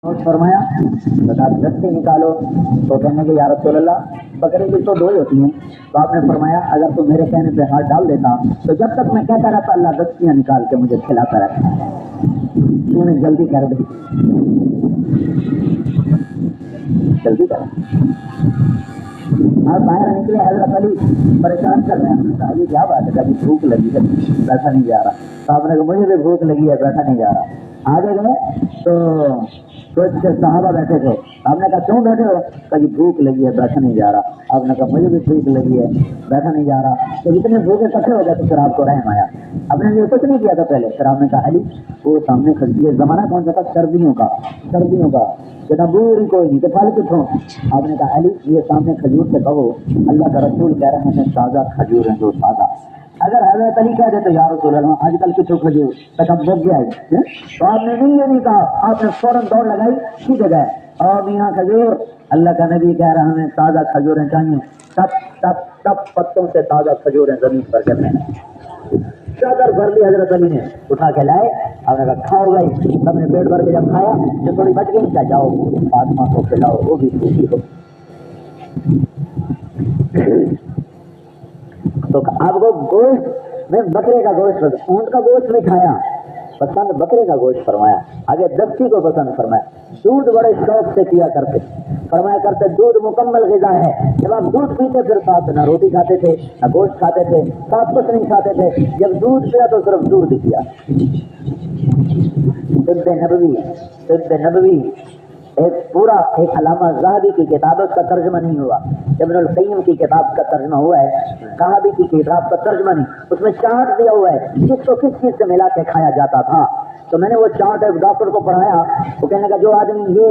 Note فرمایا زکات رسی نکالو تو کہنے کے یا رسول اللہ بکرے کی تو دو ہی ہوتی ہیں، تو آپ نے فرمایا اگر تو میرے کہنے پہ ہاتھ ڈال دیتا تو جب تک میں کہتا رہتا اللہ دستیاں نکال کے مجھے کھلاتا رہتا، تو نے جلدی کر دی، جلدی کر آپ باہر نکلے حضرت علی پریشان کر رہے ہیں، یہ کیا بات ہے، کبھی بھوک لگی ہے بیٹھا نہیں جا رہا، صاحب نے کہا مجھے بھی بھوک لگی ہے بیٹھا نہیں جا رہا، آگے گئے تو کچھ صحابہ بیٹھے تھے، آپ نے کہا کیوں بیٹھے ہو، کبھی بھوک لگی ہے بیٹھا نہیں جا رہا، آپ نے کہا مجھے بھی بھوک لگی ہے بیٹھا نہیں جا رہا، تو اتنے بھوکے اکٹھے ہو گئے تو پھر آپ کو رحم آیا، آپ نے یہ کچھ نہیں کیا تھا پہلے، پھر آپ نے کہا علی وہ سامنے کھڑی ہے، زمانہ کون سا تھا، سردیوں کا جنا بوری کوئی نہیں تو پھل کتوں، آپ نے کہا علی یہ سامنے کھجور سے کہو اللہ کا رسول کہہ رہے ہیں تازہ کھجور ہیں جو تازہ، اگر حضرت علی کہہ دیتے یا رسول اللہ آج کل کچھ کھجور تک ہم بک گیا ہے، تو آپ نے نہیں یہ نہیں کہا، آپ نے فوراً دوڑ لگائی کی جگہ اور میاں کھجور اللہ کا نبی کہہ رہا ہمیں تازہ کھجوریں چاہیے، تب تب تب پتوں سے تازہ کھجوریں زمین پر گرنے چادر بھر لی حضرت علی نے اٹھا کے لائے، آپ نے کہا کھاؤ گئی، سب نے پیٹ بھر کے جب کھایا جو تھوڑی بچ گئی کیا جاؤ فاطمہ کو کھلاؤ وہ بھی خوشی ہو، تو آپ کو گوشت میں بکرے کا گوشت اونٹ کا گوشت نہیں کھایا پسند، بکرے کا گوشت فرمایا، آگے دستی کو پسند فرمایا، دودھ بڑے شوق سے پیا کرتے فرمایا کرتے دودھ مکمل غذا ہے، جب آپ دودھ پیتے پھر ساتھ نہ روٹی کھاتے تھے نہ گوشت کھاتے تھے، ساتھ کچھ نہیں کھاتے تھے، جب دودھ پیا تو صرف دودھ پیا۔ طب نبوی ایک پورا ایک علامہ ذہبی کی کتاب کا ترجمہ نہیں ہوا، ابن القیم کی کتاب کا ترجمہ ہوا ہے، ذہبی کی کتاب کا ترجمہ نہیں، اس میں چارٹ دیا ہوا ہے کس کو کس چیز سے ملا کے کھایا جاتا تھا، تو میں نے وہ چارٹ ایک ڈاکٹر کو پڑھایا، وہ کہنے کا جو آدمی یہ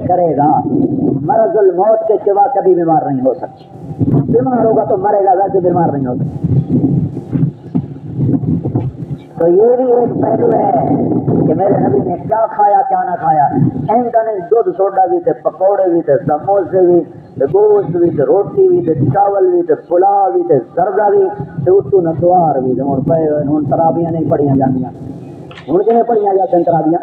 کرے گا مرض الموت کے سوا کبھی بیمار نہیں ہو سکتا، بیمار ہوگا تو مرے گا ویسے بیمار نہیں ہو سکتا، تو یہ بھی ایک پہلو ہے کہ میرے نبی نے کیا کھایا کیا نہ کھایا، دودھ سوڈا بھی تھے، پکوڑے بھی تھے، سموسے بھی تھے، گوشت بھی تھے، روٹی بھی تھے، چاول بھی تھے، پلاؤ بھی تھے، زردہ بھی تھے، اٹو نسوار بھی تھے، ہوں ترابیاں نہیں پڑھیاں جاندیاں، ہوں کہ نہیں پڑھیاں جاتے ترابیاں،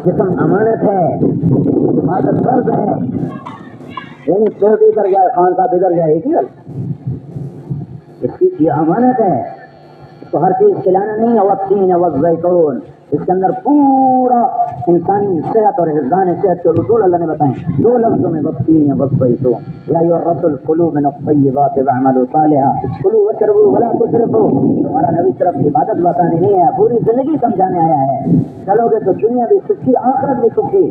جسم امانت ہے، عادت فرض ہے، یعنی پیٹ ادھر جائے خان صاحب ادھر جائے، ایک ہی گل، اس کی یہ امانت ہے، اس کو ہر چیز کھلانا نہیں ہے، والتین والزیتون، اس کے اندر پورا انسانی صحت اور حفظان صحت کے اصول اللہ نے بتائیں، دو لفظوں میں والتین والزیتون، یا ایھا الرسل کلوا من الطیبات واعملوا صالحا کلوا واشربوا ولا تسرفوا، تمہارا نبی صرف عبادت بتانے نہیں ہے، پوری زندگی سمجھانے آیا ہے، چلو گے تو دنیا بھی سکھی آخرت بھی سکھی،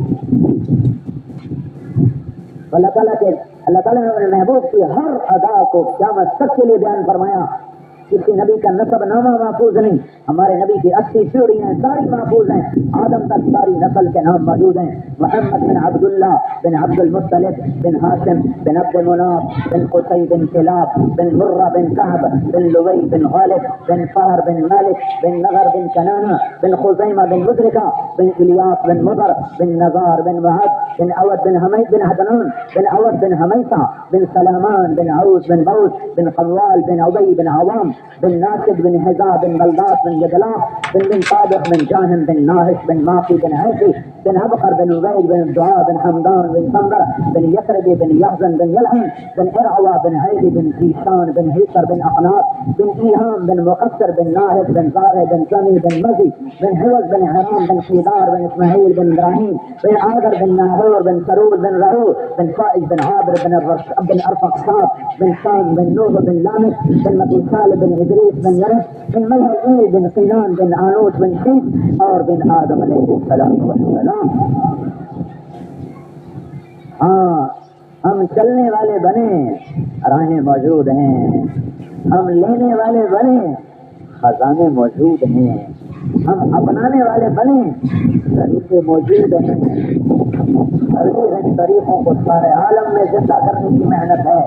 اللہ تعالیٰ نے اپنے محبوب کی ہر ادا کو قیامت تک کے لیے بیان فرمایا، کسی نبی کا نسب نامہ محفوظ نہیں، ہمارے نبی کی 80 پیڑیاں ساری محفوظ ہیں، آدم تک ساری نسل کے نام موجود ہیں، محمد بن عبداللہ بن عبد المطلب بن ہاشم بن عبد مناف بن قصی بن کلاب بن مرہ بن کعب بن لوی بن غالب بن فہر بن مالک بن نغر بن کنانہ بن خزیمہ بن مدرکہ بن الیاس بن مضر بن نزار بن وہب بن اود بن حمید بن حدنان بن اود بن حمیسہ بن سلامان بن عوس بن بوس بن خوال بن عبی بن عوام بن ناصب بن حزاب بن بلداس بن جدلاء بن طابق بن جاهم بن ناهش بن ماقي بن عيسي بن عبقر بن عبيد بن الدعاء بن حمدان بن صندر بن يثرب بن يحزن بن يلعن بن إرعوى بن عيد بن زيشان بن هيسر بن أقناط بن إيهام بن مقصر بن ناهد بن زارع بن سمي بن مزي بن حوز بن حرام بن حيدار بن إسماعيل بن إبراهيم بن عادر بن ناهور بن سرور بن رعوه بن فائز بن عابر بن أرفقشاب بن شام بن نوح بن لامس بن مطلسال بن إدريس بن يرس بن ملحقين بن قينان بن آنوش بن شيس اور بن آدم علیہ السلام، ہاں ہم چلنے والے بنے راہیں موجود ہیں، ہم لینے والے بنے خزانے موجود ہیں، ہم اپنانے والے بنے طریقے موجود ہیں، طریقوں کو سارے عالم میں زندہ کرنے کی محنت ہے،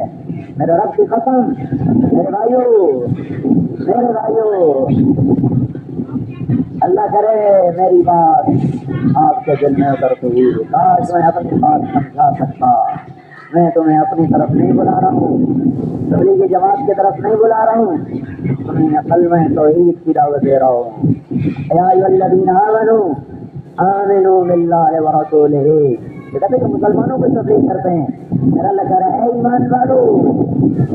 میرے رب کی قسم، میرے بھائیو اللہ کرے میری بات آپ کے دل میں اترتی ہوئی، کاش میں اپنی بات سمجھا سکتا، میں تمہیں اپنی طرف نہیں بلا رہا ہوں، تبلیغی جماعت کی طرف نہیں بلا رہا ہوں، میں کلمہ توحید کی دعوت دے رہا ہوں. یا ایھا الذین آمنوا آمنوا باللہ ورسولہ. یہ کہتے ہیں کہ مسلمانوں کو تبلیغ کرتے ہیں. میرا اللہ کہہ رہا ہے اے ایمان والو,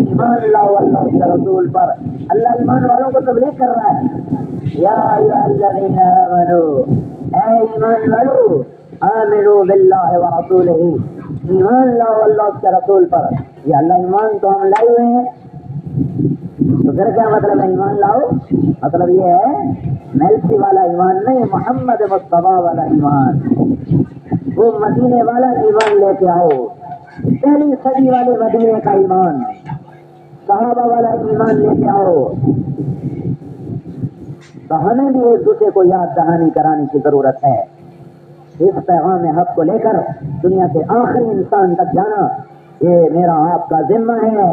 ایمان لاؤ اللہ کے رسول پر. اللہ ایمان والوں کو تبلیغ کر رہا ہے. یا ایھا الذین آمنوا, اے ایمان والو, آمنوا باللہ ورسولہ, ایمان لاؤ اللہ کے رسول پر. یہ اللہ ایمان تو ہم لائے ہوئے ہیں, تو پھر کیا مطلب ہے ایمان لاؤ؟ مطلب یہ ہے میلسی والا ایمان نہیں, محمد مصطفیٰ والا ایمان, وہ مدینے والا ایمان لے کے آؤ. پہلی صدی والے مدینے کا ایمان, صحابہ والا ایمان لے کے آؤ. تو ہمیں بھی ایک دوسرے کو یاد دہانی کرانے کی ضرورت ہے. اس پیغام حق کو لے کر دنیا کے آخری انسان تک جانا یہ میرا آپ کا ذمہ ہے.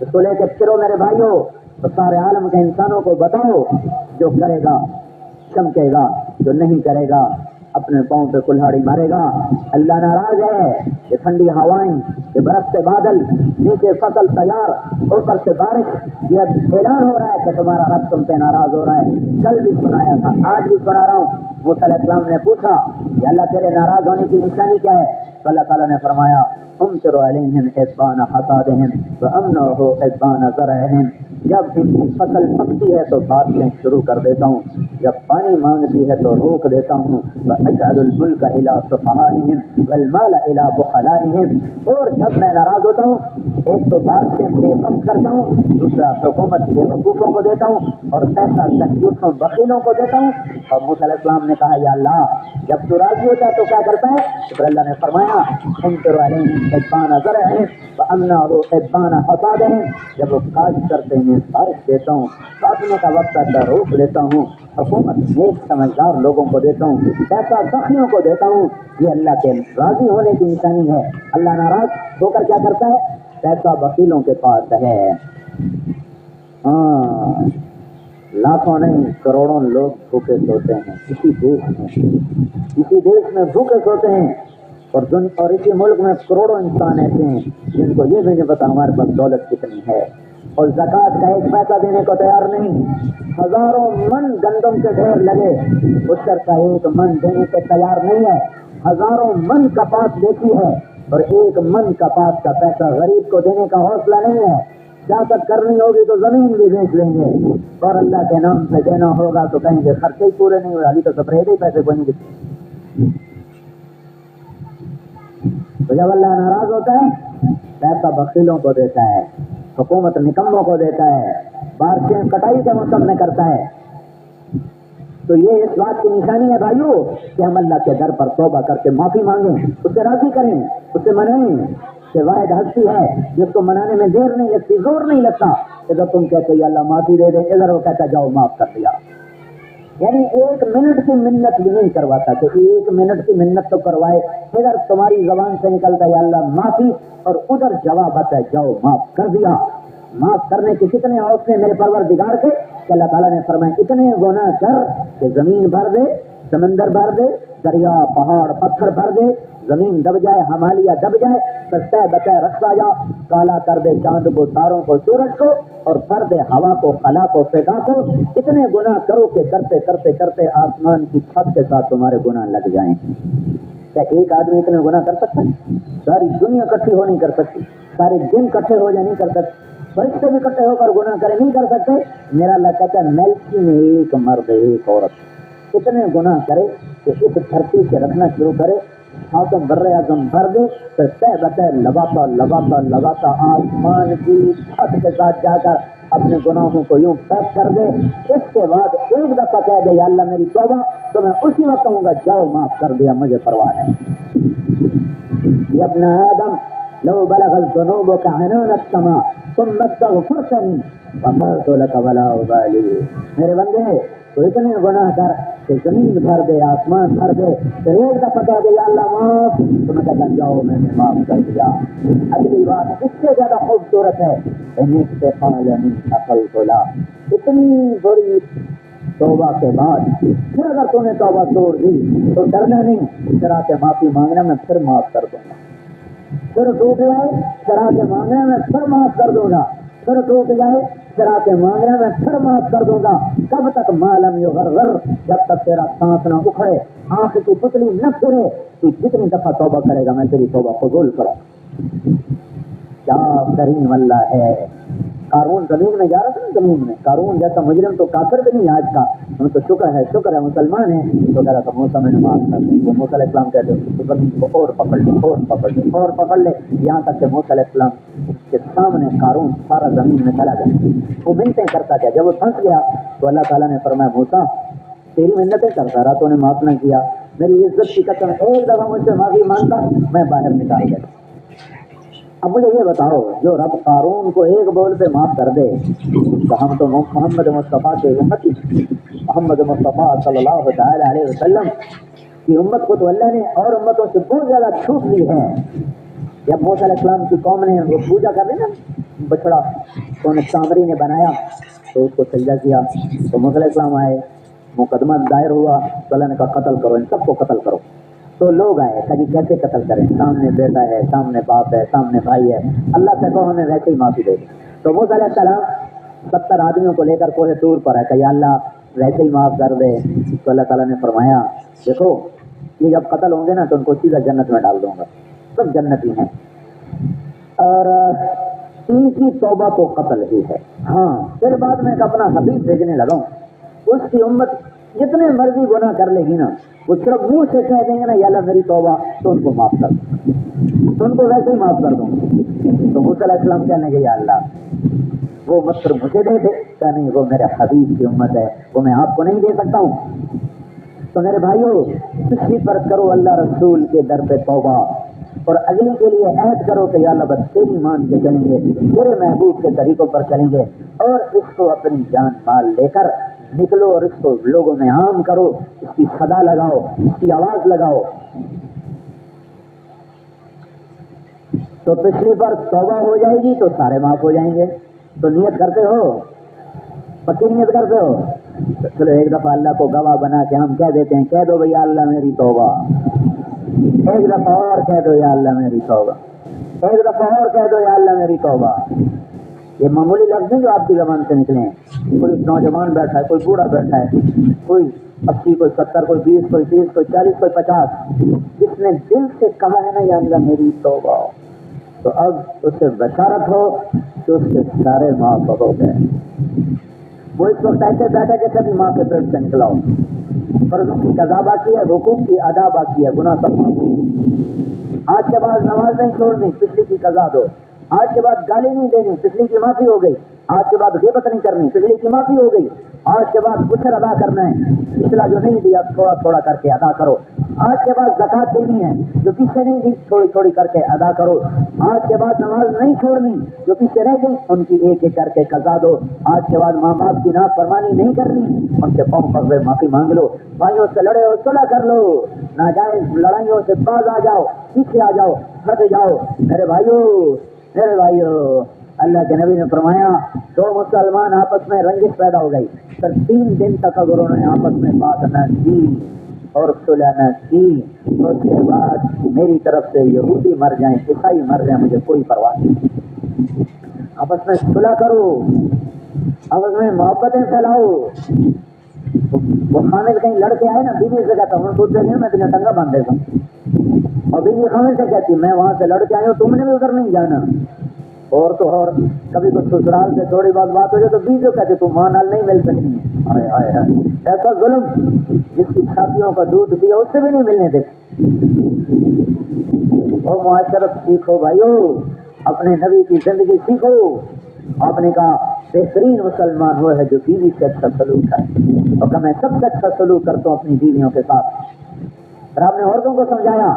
اس کو لے کے پھرو میرے بھائیوں, تو سارے عالم کے انسانوں کو بتاؤ, جو کرے گا چمکے گا, جو نہیں کرے گا اپنے پاؤں پہ کلہاڑی مارے گا. اللہ ناراض ہے. یہ ٹھنڈی ہوائیں, یہ برف سے بادل, نیچے فصل تیار, اوپر سے بارش, یہ اعلان ہو رہا ہے کہ تمہارا رب تم پہ ناراض ہو رہا ہے. کل بھی سنایا تھا, آج بھی سنا رہا ہوں. موسیٰ علیہ السلام نے پوچھا کہ اللہ تیرے ناراض ہونے کی نشانی کیا ہے؟ تو اللہ تعالیٰ نے فرمایا امطر علیہم اذبان حصادہم وامنعوا اذبان زرعہم. جب ان کی فصل پکتی ہے تو بارشیں شروع کر دیتا ہوں, جب پانی مانگتی ہے تو روک دیتا ہوں. وَأَجْعَلُ الْمُلْكَ إِلَىٰ سُفَهَائِهِمْ وَالْمَالَ إِلَىٰ بُخَلَائِهِمْ. اور جب میں ناراض ہوتا ہوں, ایک تو بارشیں بے کم کرتا ہوں, دوسرا حکومت بے وقوفوں کو دیتا ہوں, اور پیسہ کنجوسوں بخیلوں کو دیتا ہوں. اور موسیٰ علیہ السلام نے کہا یا اللہ, جب تو راضی ہوتا ہے تو کیا کرتا ہے؟ تو اللہ نے فرمایا امطر علیہم اذبان زرعہم وامنعوا اذبان حصادہم. جب وہ کاج کرتے ہیں بارش دیتا ہوں, کاٹنے کا وقت آتا ہے روک لیتا ہوں, حکومت نیک سمجھدار لوگوں کو دیتا ہوں, پیسہ سخیوں کو دیتا ہوں. یہ اللہ کے راضی ہونے کی نشانی ہے. اللہ ناراض ہو کر کیا کرتا ہے؟ پیسہ وکیلوں کے پاس ہے. ہاں, لاکھوں نہیں کروڑوں لوگ بھوکے سوتے ہیں اسی دیش میں بھوکے سوتے ہیں, اور اسی ملک میں کروڑوں انسان ایسے ہیں جن کو یہ بھی نہیں پتا ہمارے پاس دولت کتنی ہے, اور زکوٰۃ کا ایک پیسہ دینے کو تیار نہیں. ہزاروں من گندم کے ڈھیر لگے, اشر کا ایک من دینے کو تیار نہیں ہے. ہزاروں من کپاس بیچی ہے, اور ایک من کپاس کا پیسہ غریب کو دینے کا حوصلہ نہیں ہے. سیاست کرنی ہوگی تو زمین بھی بیچ لیں گے, اور اللہ کے نام سے دینا ہوگا تو کہیں گے خرچے ہی پورے نہیں ہوئے, ابھی تو سپریٹ ہی پیسے بنیں گے. تو جب اللہ ناراض ہوتا ہے پیسہ بخیلوں کو دیتا ہے, حکومت نکموں کو دیتا ہے, بارشیں کٹائی کے موسم میں کرتا ہے. تو یہ اس بات کی نشانی ہے بھائیو کہ ہم اللہ کے در پر توبہ کر کے معافی مانگیں, اس سے راضی کریں, اس سے منائیں. کہ واحد ہستی ہے جس کو منانے میں دیر نہیں لگتی, زور نہیں لگتا. ادھر تم کہتے یا اللہ معافی دے دے, ادھر وہ کہتا جاؤ معاف کر دیا. یعنی ایک منٹ کی منت بھی نہیں کرواتا کہ ایک منٹ کی منت تو کروائے. ادھر تمہاری زبان سے نکلتا یا اللہ معافی, اور ادھر جواب آتا ہے جاؤ معاف کر دیا. معاف کرنے کے کتنے حوصلے میرے پروردگار کے کہ اللہ تعالیٰ نے فرمایا اتنے گناہ کر کہ زمین بھر دے, سمندر بھر دے, دریا پہاڑ پتھر بھر دے, زمین دب جائے, ہمالیہ دب جائے, سستے بتائے رکھا جا, کالا کر دے چاند کو, تاروں کو, سورج کو, اور کر دے ہوا کو, خلا کو, فضا کو. اتنے گناہ کرو کہ کرتے کرتے کرتے آسمان کی چھت کے ساتھ تمہارے گناہ لگ جائیں. کیا ایک آدمی اتنے گناہ کر سکتا ہے؟ ساری دنیا اکٹھی ہو نہیں کر سکتی, سارے دن اکٹھے ہو جائے نہیں کر سکتے, فرشتے بھی اکٹھے ہو کر گناہ کرے نہیں کر سکتے. میرا اللہ کہتا ہے میلسی میں ایک مرد ایک عورت اتنے گناہ کرے کہ اس دھرتی سے رکھنا شروع کرے, حاکم بر اعظم بھر دے, پھر طے بطے لگاتا لگاتا لگاتا آسمان کی چھت کے ساتھ جا کر اپنے گناہوں کو یوں پیک کر دے. اس کے بعد ایک دفعہ کہہ دے یا اللہ میری توبہ, تو میں اسی وقت کہوں گا جاؤ معاف کر دیا, مجھے پرواہ ہے. یا ابن آدم لو بلغ الذنوب كعنان السماء ثم استغفرتني غفرت لك ولا ابالي. میرے بندے تو اتنے گناہ کر کہ زمین بھر دے, آسمان بھر دے, پھر ایک دفعہ کہہ دے یا اللہ معاف, تو میں کہتا جاؤ میں نے معاف کر دیا. اگلی بات اس سے زیادہ خوبصورت ہے, اتنی بڑی توبہ کے بعد پھر اگر تو نے توبہ توڑ دی تو ڈرنا نہیں, ذرا سے معافی مانگنا میں پھر معاف کر دوں گا. پھر ٹوٹ جائے ذرا سے مانگنا میں پھر معاف کر دوں گا. پھر ٹوٹ جائے پھر آ کے مانگ رہا میں پھر معاف کر دوں گا. کب تک معلوم یغرر، جب تک تیرا سانس نہ اکھڑے، آنکھ کی پتلی نہ پھرے. تو جتنی دفعہ توبہ کرے گا میں تیری توبہ قبول کروں. کیا کریم اللہ ہے. قارون زمین میں جا رہا تھا نا، زمین میں قارون جیسا مجرم تو کافر بھی نہیں آج کا. ہم تو شکر ہے مسلمان ہیں. تو کہہ رہا تھا موسیٰ میں نے معاف کر دیں. وہ موسیٰ علیہ السلام کہتے تو زمین کو اور پکڑ لے اور پکڑ لے اور پکڑ لے، یہاں تک کہ موسیٰ علیہ السلام کے سامنے قارون سارا زمین میں چلا گیا. وہ منتیں کرتا گیا. جب وہ پھنس گیا تو اللہ تعالیٰ نے فرمایا موسیٰ تیری منتیں کرتا رہا تو نے معاف نہ کیا، میری عزت کی قسم ایک دفعہ مجھ سے معافی مانگتا میں باہر نکال گیا. اب مجھے یہ بتاؤ جو رب قارون کو ایک بول پہ معاف کر دے تو ہم تو محمد مصطفیٰ کے امتی، محمد مصطفیٰ صلی اللہ تعالی علیہ وسلم کی امت کو تو اللہ نے اور امتوں سے بہت زیادہ چھوٹ دی ہے. جب موسیٰ علیہ السلام کی قوم نے وہ پوجا کر لی نا بچڑا، تو انہیں سامری نے بنایا تو اس کو سجدہ کیا. تو موسیٰ علیہ السلام آئے، مقدمہ دائر ہوا تو اللہ نے کہا قتل کرو، ان سب کو قتل کرو. تو لوگ آئے کہ کیسے قتل کریں، سامنے بیٹا ہے، سامنے باپ ہے، سامنے بھائی ہے. اللہ سے کہو ہمیں ویسے ہی معافی دے دے. تو موسیٰ علیہ السلام 70 آدمیوں کو لے کر کوہ طور پر ہے کہ یا اللہ ویسے ہی معاف کر دے. تو اللہ تعالیٰ نے فرمایا دیکھو یہ جب قتل ہوں گے نا تو ان کو سیدھا جنت میں ڈال دوں گا، سب جنتی ہیں. اور ان کی توبہ تو قتل ہی ہے. ہاں پھر بعد میں اپنا حبیب بھیجنے لگا ہوں، اس کی امت جتنے مرضی گناہ کر لے گی نا وہ صرف منہ سے کہہ دیں گے نا یا اللہ میری توبہ، تو ان کو معاف کر دوں، تو ان کو ویسے ہی معاف کر دوں. تو موسیٰ علیہ السلام کہنے گے یا اللہ وہ مت صرف مجھے دے دے، کہ نہیں وہ میرے حبیب کی امت ہے، وہ میں آپ کو نہیں دے سکتا ہوں. تو میرے بھائیو کسی پر کرو اللہ رسول کے در پہ توبہ، اور اگلی کے لیے عہد کرو کہ یا اللہ بس تیری مان کے چلیں گے، تیرے محبوب کے طریقوں پر چلیں گے، اور اس کو اپنی جان مال لے کر نکلو اور اس کو لوگوں میں عام کرو، اس کی صدا لگاؤ، اس کی آواز لگاؤ. تو پچھلی پر توبہ ہو جائے گی تو سارے معاف ہو جائیں گے. تو نیت کرتے ہو، پکی نیت کرتے ہو. چلو ایک دفعہ اللہ کو گواہ بنا کے ہم کہہ دیتے ہیں، کہہ دو بھئی یا اللہ میری توبہ. ایک دفعہ اور کہہ دو یا اللہ میری توبہ. ایک دفعہ اور کہہ دو یا اللہ میری توبہ. یہ معمولی لفظ ہیں جو آپ کی زبان سے نکلے ہیں. کوئی نوجوان بیٹھا ہے، کوئی بوڑھا بیٹھا ہے، کوئی 80، کوئی 70، کوئی 20، کوئی 30، کوئی 40، کوئی 50، جس نے دل سے کہا ہے نا یا اللہ میری توبہ، تو اب اس سے بشارت ہو کہ اس کے سارے معاف ہو گئے. وہ اس وقت ایسے بیٹھا جیسے بھی ماں کے پیٹ سے نکلا ہو. فرضوں کی قضا باقی ہے، حقوق کی ادا باقی ہے، گناہ سب معاف. آج کے بعد نماز نہیں چھوڑنی، پچھلی کی قضا دو. آج کے بعد گالی نہیں دینی، پچھلی کی معافی ہو گئی. آج کے بعد غیبت نہیں کرنی، پچھلی کی معافی ہو گئی. آج کے بعد گسر ادا کرنا ہے، پچھلا جو نہیں دیا تھوڑا تھوڑا کر کے ادا کرو. آج کے بعد زکات دینی ہے، جو پیچھے نہیں دی تھوڑی تھوڑی کر کے ادا کرو. آج کے بعد نماز نہیں چھوڑنی، جو پیچھے رہ گئی ان کی ایک ایک کر کے قضا دو. آج کے بعد ماں باپ کی نافرمانی نہیں کرنی، ان سے پاؤں پکڑے معافی مانگ لو. بھائیوں سے لڑے ہو صلح کر لو، ناجائز لڑائیوں سے باز آ جاؤ، پیچھے آ جاؤ، ہٹ جاؤ. میرے بھائیو اللہ کے نبی نے فرمایا 2 مسلمان آپس میں رنجش پیدا ہو گئی، پھر 3 دن تک اگر انہوں نے آپس میں بات نہ کی اور صلح نہ کی، اس کے بعد میری طرف سے یہودی مر جائیں، عیسائی مر جائیں، مجھے کوئی پرواہ نہیں. آپس میں صلح کرو، آپس میں محبتیں پھیلاؤ. وہ خامد کہیں لڑ کے آئے نا، بیوی سے کہتا ہوں سوچ رہے میں تمہیں ٹنگا باندھ دیتا ہوں، اور بیوی خامد سے کہتی میں وہاں سے لڑ کے آئی ہوں، تم نے بھی ادھر نہیں جانا. اور تو اور کبھی کچھ سسرال سے تھوڑی بات ہو جائے تو بیوی کہتے تم ماں نال نہیں مل سکتی ہے. ایسا ظلم جس کی چھاتیوں کا دودھ پیا اس سے بھی نہیں ملنے دیتے. اور معاشرت سیکھو بھائیو، اپنے نبی کی زندگی سیکھو. آپ نے کہا بہترین مسلمان وہ ہے جو بیوی سے اچھا سلوک کرے، اور کہ میں سب سے اچھا سلوک کرتا ہوں اپنی بیویوں کے ساتھ. پھر آپ نے عورتوں کو سمجھایا.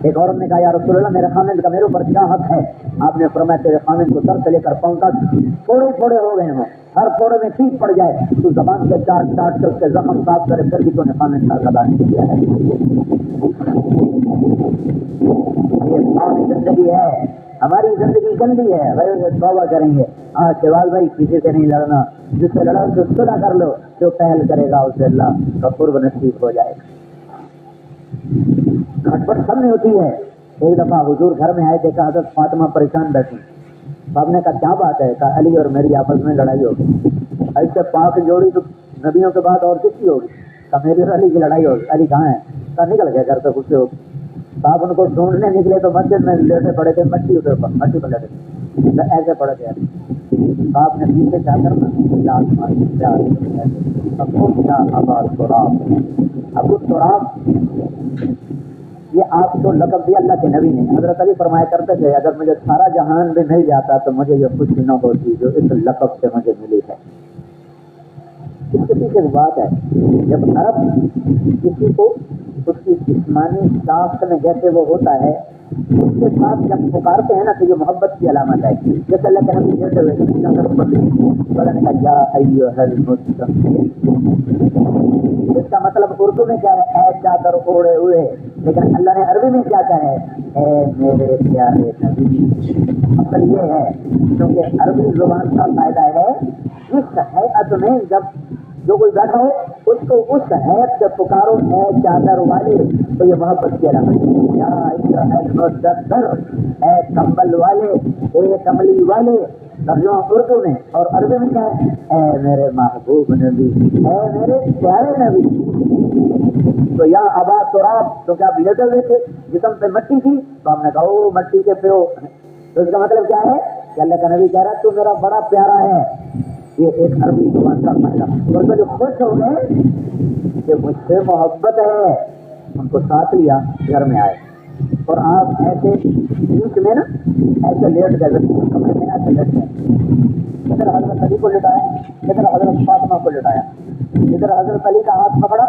ایک عورت نے کہا یا رسول اللہ میرے خامند کا میرے اوپر کیا حق ہے؟ آپ نے فرمایا تیرے خامند کو سر سے لے کر پاؤں تک تھوڑے تھوڑے ہو گئے ہیں، ہر تھوڑے میں پیپ پڑ جائے تو زبان سے چاٹ کے اس کے زخم صاف کرے، پھر بھی تو نے خامند کا ادا نہیں کیا ہے. یہ پاک زندگی ہے. ہماری زندگی گندی ہے، غیر سے توبہ کریں گے. ہاں شیوال بھائی کسی سے نہیں لڑنا، جس سے لڑا اس سے صلح کر لو، جو پہل کرے گا اسے اللہ کا قرب نصیب ہو جائے گا. کھٹپٹ سب میں ہوتی ہے. ایک دفعہ حضور گھر میں آئے، دیکھا حضرت فاطمہ پریشان بیٹھی. باپ نے کہا کیا بات ہے؟ کہا علی اور میری آپس میں لڑائی ہوگی. ایسے پاک جوڑی تو نبیوں کے بعد اور کس کی ہوگی؟ کہا میری اور علی کی لڑائی ہوگی. علی کہاں ہے؟ کہا نکل گیا گھر پہ خوشی ہوگی. باپ ان کو ڈھونڈنے نکلے تو مسجد میں لیٹے پڑے تھے مٹی کے اوپر, مٹی پر لیٹے تھے, ایسے پڑے تھے. باپ نے پیچھے جا کر ابو تراب, یہ آپ کو لقب دیا اللہ کے نبی نے. حضرت علی فرمایا کرتے تھے اگر مجھے سارا جہان بھی مل جاتا تو مجھے یہ خوشی نہ ہوتی جو اس لقب سے مجھے ملی ہے. اس کے پیچھے بات ہے, جب عرب کسی کو اس کی جسمانی ساخت میں جیسے وہ ہوتا ہے اس کے ساتھ جب پکارتے ہیں نا تو یہ محبت کی علامت ہے. جیسے اللہ کے نبی کہتے ہوئے اس کا مطلب اردو میں کیا ہے؟ اے چادر اوڑے ہوئے, لیکن اللہ نے عربی میں کیا کہا ہے؟ اے میرے پیارے نبی. اصل یہ ہے کیونکہ عربی زبان کا فائدہ ہے اس حیات میں جب جو کوئی بیٹھا ہو اس کو اس حیات سے پکارو اے چادر والے, تو یہ محبت کی علامت ہے. اے کمبل والے, اے کملی والے, ترجمہ اردو میں. اور عربی میں کیا ہے؟ اے میرے محبوب نبی, اے میرے پیارے نبی. تو یا ابا تراب, تو کیا آپ لیٹے ہوئے تھے, جسم پہ مٹی تھی تو ہم نے کہا او مٹی کے پیو. تو اس کا مطلب کیا ہے کہ اللہ کا نبی کہہ رہا ہے تو میرا بڑا پیارا ہے. یہ ایک عربی زبان کا فائدہ. اور جو خوش ہو گئے کہ مجھ سے محبت ہے, ان کو ساتھ لیا, گھر میں آئے اور آپ ایسے بیچ میں نا ایسے لیٹ گئے, کمرے میں ایسے لیٹ گئے. ادھر حضرت علی کو لٹایا, ادھر حضرت فاطمہ کو لٹایا, ادھر حضرت علی کا ہاتھ پکڑا,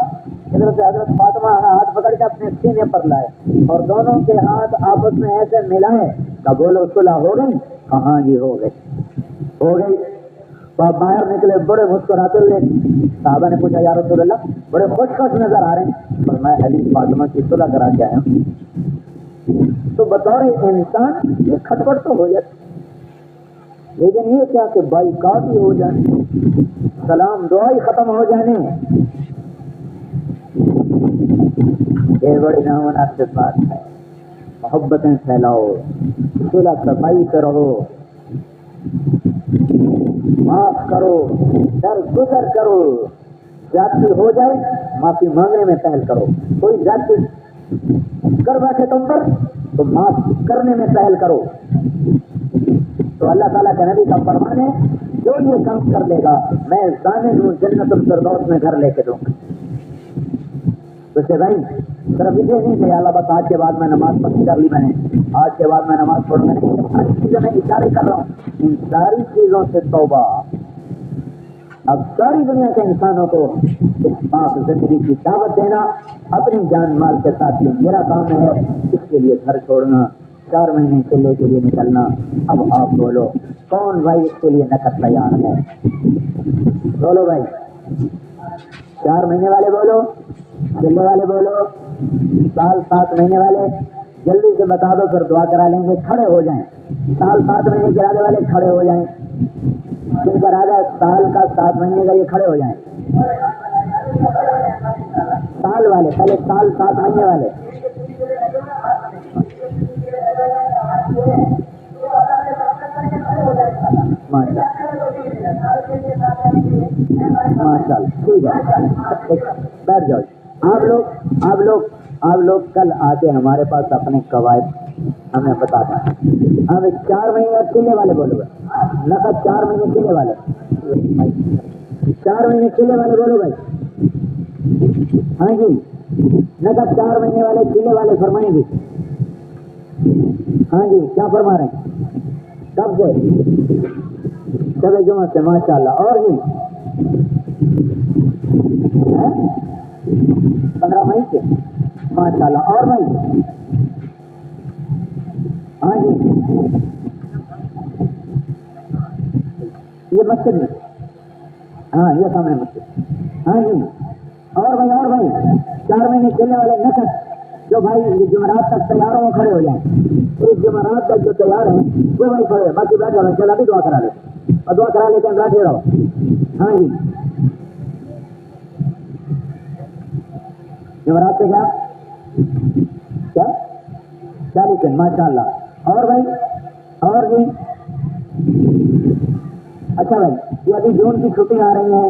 ادھر سے حضرت فاطمہ ہاتھ پکڑ کے اپنے سینے پر لائے اور دونوں کے ہاتھ آپس میں ایسے ملائے. کہا بولو صلح ہو گئی؟ کہاں جی ہو گئی. تو آپ باہر نکلے بڑے مسکراتے ہوئے. صحابہ نے پوچھا یا رسول اللہ بڑے خوش نظر آ رہے ہیں. پر میں علی فاطمہ کی صلح کرا کے آیا ہوں. تو بطور انسان یہ کھٹپٹ تو ہو جاتی, لیکن یہ کیا کہ بائیکاٹ ہی ہو جانے, سلام دعا ہی ختم ہو جانے, یہ بڑی نامناسب بات ہے. محبتیں پھیلاؤ, صلح صفائی سے رہو, معاف کرو, درگزر کرو. زیادتی ہو جائے معافی مانگنے میں پہل کرو. کوئی زیادتی کر بیٹھے تم پر تو معاف کرنے میں پہل کرو. تو اللہ تعالیٰ کے نبی کا فرمان ہے جو یہ کام کر لے گا میں ضامن ہوں جنت الفردوس میں گھر لے کے دوں گا. تو سے بھائی صرف یہ نہیں کہ اللہ بس آج کے بعد میں نماز پڑھ کر لی, میں نے آج کے بعد میں نماز پڑھ میں ساری چیزیں میں اشارے کر رہا ہوں. ان ساری چیزوں سے توبہ. اب ساری دنیا کے انسانوں کو اس پاک زندگی کی دعوت دینا اپنی جان مال کے ساتھ یہ میرا کام ہے. اس کے لیے گھر چھوڑنا, 4 مہینے چلے کے لیے نکلنا. اب آپ بولو کون بھائی اس کے لیے نقد تیار ہے؟ بولو بھائی, 4 مہینے والے بولو, چلے والے بولو, سال 7 مہینے والے جلدی سے بتا دو پھر دعا کرا لیں گے. کھڑے ہو جائیں, سال 7 مہینے کے ارادے والے کھڑے ہو جائیں. جن کا ارادہ سال کا 7 مہینے کا یہ کھڑے ہو جائیں. سال والے پہلے سال 7 مہینے والے. ماشاء اللہ ٹھیک ہے, بیٹھ جاؤ. آپ لوگ کل آتے ہمارے پاس اپنے قواعد ہمیں بتا دیں. ہم 4 مہینے چلنے والے بولو گے, نقد 4 مہینے چلنے والے, 4 مہینے چلنے والے بولو بھائی. ہاں جی, نقد 4 مہینے والے چلنے والے فرمائیں گے. ہاں جی, کیا فرما رہے ہیں؟ کب سے؟ شب جمعہ سے. ماشاء اللہ. اور جی 15 مئی سے. ماشاء اللہ. اور بھائی ہاں جی, یہ مسجد میں, ہاں یہ سامنے مسجد. ہاں جی, اور بھائی 4 مہینے چلنے والے نقد جو بھائی جمعرات تک تیار ہوں کھڑے ہو جائیں. اس جمعرات تک جو تیار ہیں وہ بھائی کھڑے, باقی بیٹھ جاؤ. چلا بھی دعا کرا لے اور دعا کرا لیتے ہیں, بیٹھے رہو. ہاں جی, جمعرات سے کیا 40 دن. ماشاء اللہ. اور بھائی اور جی اچھا بھائی یہ ابھی جون کی چھٹیاں آ رہی ہیں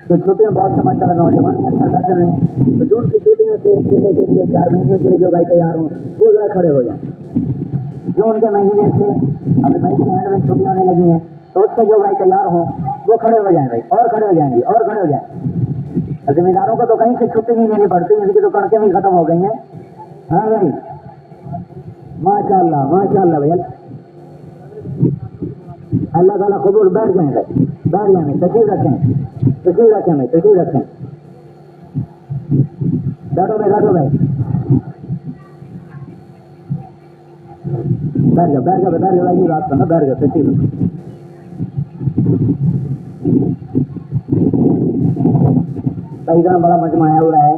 تو چھٹیاں بہت سے ماشاء اللہ نوجوان اچھا کر رہے ہیں، تو جون کی چھٹیوں سے 4 مہینے کے لیے جو بھائی تیار ہوں وہ ذرا کھڑے ہو جائیں. جون کے مہینے سے ابھی مئی کے اینڈ میں چھٹیاں ہونے لگی ہیں تو اس سے جو بھائی تیار ہوں وہ کھڑے ہو جائیں بھائی، اور کھڑے ہو جائیں گے اور کھڑے ہو جائیں. ذمہ داروں کو تو کہیں سے چھٹی نہیں لینی پڑتی، ان کی تو کڑکیں بھی ختم ہو گئی ہیں. ہاں بھائی ماشاء اللہ بھائی اللہ تعالیٰ قبول. بیٹھ جائیں بھائی، بیٹھ جائیں بھائی، تشریف رکھیں بھائی، تشریف رکھیں. بیٹھو بھائی، بیٹھو بھائی، بیٹھ جاؤ بھائی، بات کرنا، بیٹھ جاؤ تشریف رکھو. بھائی اتنا بڑا مجمع آیا ہوا ہے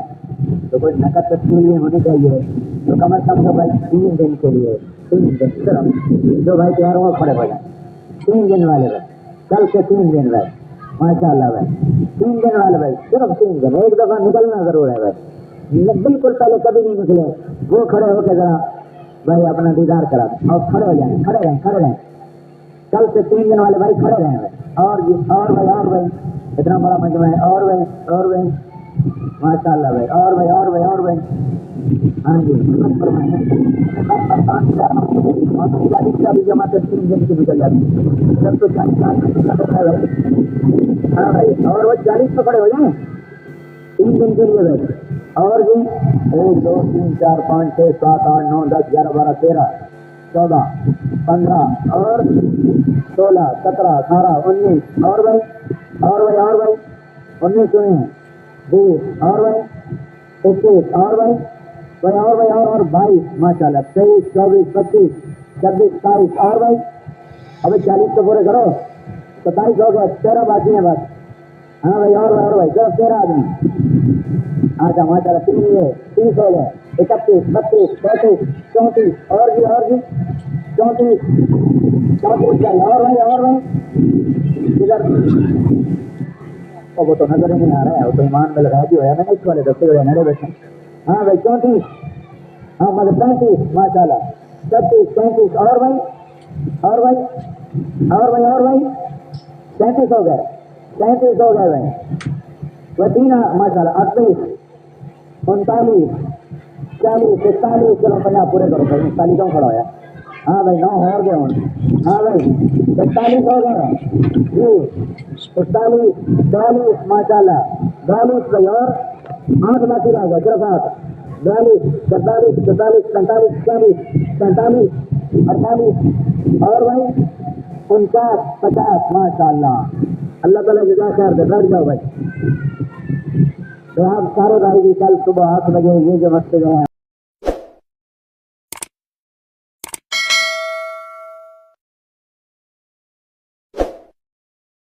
تو کوئی نقد تشکیل ہونی چاہیے، تو کم از کم جو بھائی 3 دن کے لیے 3 دن صرف جو بھائی تیار ہو کھڑے ہو جائیں. 3 دن والے بھائی، کل سے 3 دن بھائی ماشاء اللہ بھائی، 3 دن والے بھائی صرف 3 دن. ایک دفعہ نکلنا ضرور ہے بھائی، بالکل پہلے کبھی نہیں نکلے وہ کھڑے ہو کے ذرا بھائی اپنا دیدار کرا اور کھڑے ہو جائیں، کھڑے رہیں. کل سے 3 دن والے بھائی کھڑے رہیں بھائی. اور بھائی اتنا بڑا مجمع ہے. اور بھائی ماشاء اللہ بھائی، اور بھائی ہاں جی بھی جمع سے 3 دن کی نکل جاتی ہے تو 40. ہاں بھائی اور وہ 40 پہ کھڑے ہو جائیں 3 دن کے لیے بھائی. اور بھی 1 2 3 4 5 6 7 8 9 10 11 12 13 14 15 اور 16 17 18 19 اور بھائی 19 ہوئے ہیں 20 اور بھائی 21 اور بھائی 22 ماشاء اللہ 23 24 25 26 27 اور بھائی ابھی 40 تو پورے کرو 27 ہو گئے 13 باقی ہیں بس. ہاں بھائی اور بھائی صرف 13 آدمی. اچھا ماشاء اللہ 30 ہو گئے 31 32 33 34 اور بھی 34 اور بھائی ادھر وہ تو نظر ہی نہیں آ رہا ہے، وہ تو ایمان میں لگایا بھی ہوا ہے میں نے اس والے دستے ہوئے نڑے بیٹھے. ہاں بھائی 34 ہاں مطلب 35 ماشاء اللہ 36 37 اور بھائی 37 ہو گئے 37 ہو گئے بھائی. وہ 3 ماشاء اللہ 38 39 40 41 چلو 50 پورے کرو بھائی. 41 کیوں کھڑا ہوا؟ ہاں بھائی 9 اور گئے ہوں. ہاں بھائی 41 ہو گئے جی 41 42 ماشاء اللہ 42 بھائی اور 8 باقی رہ گیا صرف 8 42 43 44 45 40 45 48 اور بھائی 49 50 ماشاء اللہ. اللہ تعالیٰ جزا خیر دے. بیٹھ جاؤ بھائی. تو آپ سارے بھائی بھی کل صبح 8 بجے یہ جو مسجد ہے